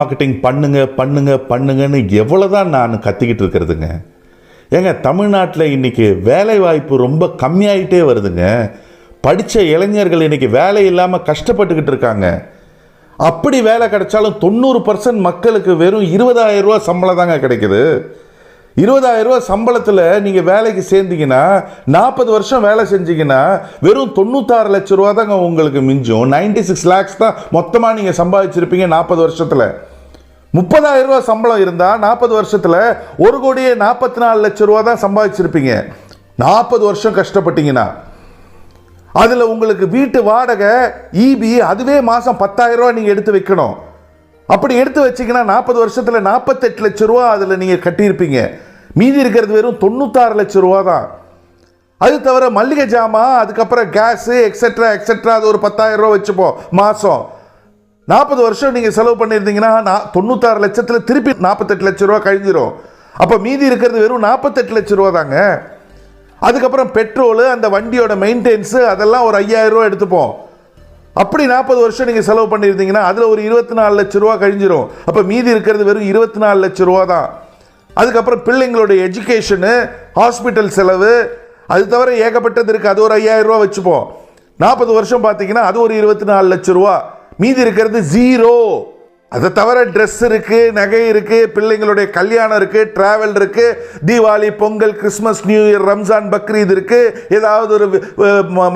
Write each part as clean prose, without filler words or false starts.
Marketing பண்ணுங்க பண்ணுங்க பண்ணுங்கன்னு எவ்வளோதான் நான் கத்திக்கிட்டு இருக்கிறதுங்க. ஏங்க தமிழ்நாட்டில் இன்றைக்கி வேலை வாய்ப்பு ரொம்ப கம்மியாயிட்டே வருதுங்க. படித்த இளைஞர்கள் இன்றைக்கி வேலை இல்லாமல் கஷ்டப்பட்டுக்கிட்டு இருக்காங்க. அப்படி வேலை கிடைச்சாலும் 90% மக்களுக்கு வெறும் 20,000 ரூபா சம்பளம் தாங்க கிடைக்குது. 20,000 ரூபா சம்பளத்தில் நீங்கள் வேலைக்கு சேர்ந்தீங்கன்னா 40 வருஷம் வேலை செஞ்சீங்கன்னா வெறும் 96 லட்சம் ரூபா தாங்க உங்களுக்கு மிஞ்சும். 96 lakhs தான் மொத்தமாக நீங்கள் சம்பாதிச்சிருப்பீங்க 40 வருஷத்தில். 30,000 ரூபா சம்பளம் இருந்தால் 40 வருஷத்தில் 1,44 லட்சம் ரூபா தான் சம்பாதிச்சிருப்பீங்க 40 வருஷம் கஷ்டப்பட்டீங்கன்னா. அதில் உங்களுக்கு வீட்டு வாடகை ஈபி அதுவே மாதம் 10,000 ரூபா நீங்கள் எடுத்து வைக்கணும். அப்படி எடுத்து வச்சிங்கன்னா 40 வருஷத்தில் 48 லட்சம் ரூபா அதில் நீங்கள் கட்டியிருப்பீங்க. மீதி இருக்கிறது வெறும் 96 லட்சம் ரூபா தான். அது தவிர மல்லிகை ஜாமான், அதுக்கப்புறம் கேஸு எக்ஸெட்ரா எக்ஸெட்ரா அது ஒரு 10,000 ரூபா வச்சுப்போம் மாதம். 40 வருஷம் நீங்கள் செலவு பண்ணியிருந்தீங்கன்னா 96 லட்சத்தில் திருப்பி 48 லட்சம் ரூபா கழிஞ்சிரும். அப்போ மீதி இருக்கிறது வெறும் 48 லட்சம் ரூபா தாங்க. அதுக்கப்புறம் பெட்ரோலு, அந்த வண்டியோட மெயின்டெனன்ஸு அதெல்லாம் ஒரு 5,000 ரூபா எடுத்துப்போம். அப்படி 40 வருஷம் நீங்கள் செலவு பண்ணியிருந்தீங்கன்னா அதில் ஒரு 24 லட்சம் ரூபா கழிஞ்சிரும். அப்போ மீதி இருக்கிறது வெறும் 24 லட்சம் ரூபா தான். அதுக்கப்புறம் பிள்ளைங்களுடைய எஜுகேஷனு, ஹாஸ்பிட்டல் செலவு, அது தவிர ஏகப்பட்டது இருக்குது. அது ஒரு 5,000 ரூபா வச்சுப்போம். 40 வருஷம் பார்த்தீங்கன்னா அது ஒரு 24 லட்சம் ரூபா. மீதி இருக்கிறது ஜீரோ. அதை தவிர ட்ரெஸ் இருக்குது, நகை இருக்குது, பிள்ளைங்களுடைய கல்யாணம் இருக்குது, ட்ராவல் இருக்குது, Deepavali, Pongal, Christmas, new year, Ramzan, Bakrid இருக்குது. ஏதாவது ஒரு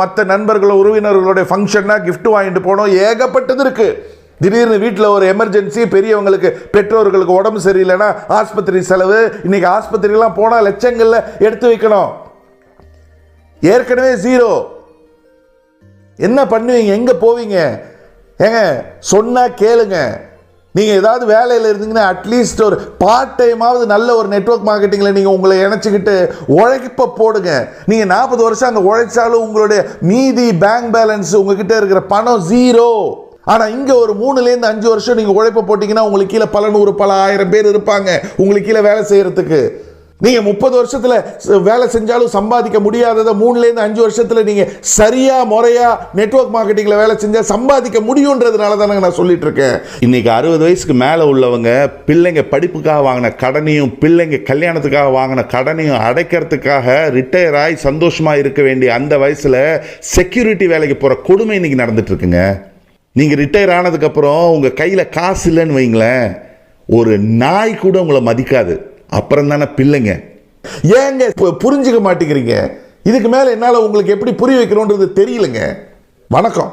மற்ற நண்பர்களோ உறவினர்களுடைய ஃபங்க்ஷன்னா கிஃப்ட் வாங்கிட்டு போனோம். ஏகப்பட்டது இருக்குது. திடீர்னு வீட்டில் ஒரு எமர்ஜென்சி, பெரியவங்களுக்கு பெற்றோர்களுக்கு உடம்பு சரியில்லைன்னா ஆஸ்பத்திரி செலவு. இன்னைக்கு ஆஸ்பத்திரிலாம் போனால் லட்சங்களில் எடுத்து வைக்கணும். ஏற்கனவே ஜீரோ. என்ன பண்ணுவீங்க? எங்கே போவீங்க? ஏங்க சொன்னால் கேளுங்க. நீங்கள் ஏதாவது வேலையில் இருந்தீங்கன்னா அட்லீஸ்ட் ஒரு பார்ட் டைமாவது நல்ல ஒரு நெட்வொர்க் மார்க்கெட்டிங்கில் நீங்கள் உங்களை இணைச்சிக்கிட்டு உழைப்ப போடுங்க. நீங்கள் 40 வருஷம் அங்கே உழைச்சாலும் உங்களுடைய மீதி பேங்க் பேலன்ஸ் உங்ககிட்ட இருக்கிற பணம் ஜீரோ. ஆனால் இங்கே ஒரு 3லேருந்து 5 வருஷம் நீங்கள் உழைப்ப போட்டிங்கன்னா உங்களுக்கு கீழே பல 100 பல 1000 பேர் இருப்பாங்க உங்களுக்கு கீழே வேலை செய்கிறதுக்கு. நீங்கள் 30 வருஷத்தில் வேலை செஞ்சாலும் சம்பாதிக்க முடியாததை 3லேருந்து 5 வருஷத்தில் நீங்கள் சரியாக முறையாக நெட்வொர்க் மார்க்கெட்டிங்கில் வேலை செஞ்சால் சம்பாதிக்க முடியுன்றதுனால தானே நான் சொல்லிட்டு இருக்கேன். இன்றைக்கி 60 வயசுக்கு மேலே உள்ளவங்க பிள்ளைங்க படிப்புக்காக வாங்கின கடனையும் பிள்ளைங்க கல்யாணத்துக்காக வாங்கின கடனையும் அடைக்கிறதுக்காக ரிட்டையர் ஆகி சந்தோஷமாக இருக்க வேண்டிய அந்த வயசில் செக்யூரிட்டி வேலைக்கு போகிற கொடுமை இன்றைக்கி நடந்துட்டுருக்குங்க. நீங்கள் ரிட்டையர் ஆனதுக்கப்புறம் உங்கள் கையில் காசு இல்லைன்னு வைங்களேன், ஒரு நாய் கூட உங்களை மதிக்காது. அப்புறம் தானே பிள்ளைங்க. ஏங்க புரிஞ்சுக்க மாட்டேங்கிறீங்க? இதுக்கு மேலே என்னால் உங்களுக்கு எப்படி புரிய வைக்கணுன்றது தெரியலங்க. வணக்கம்.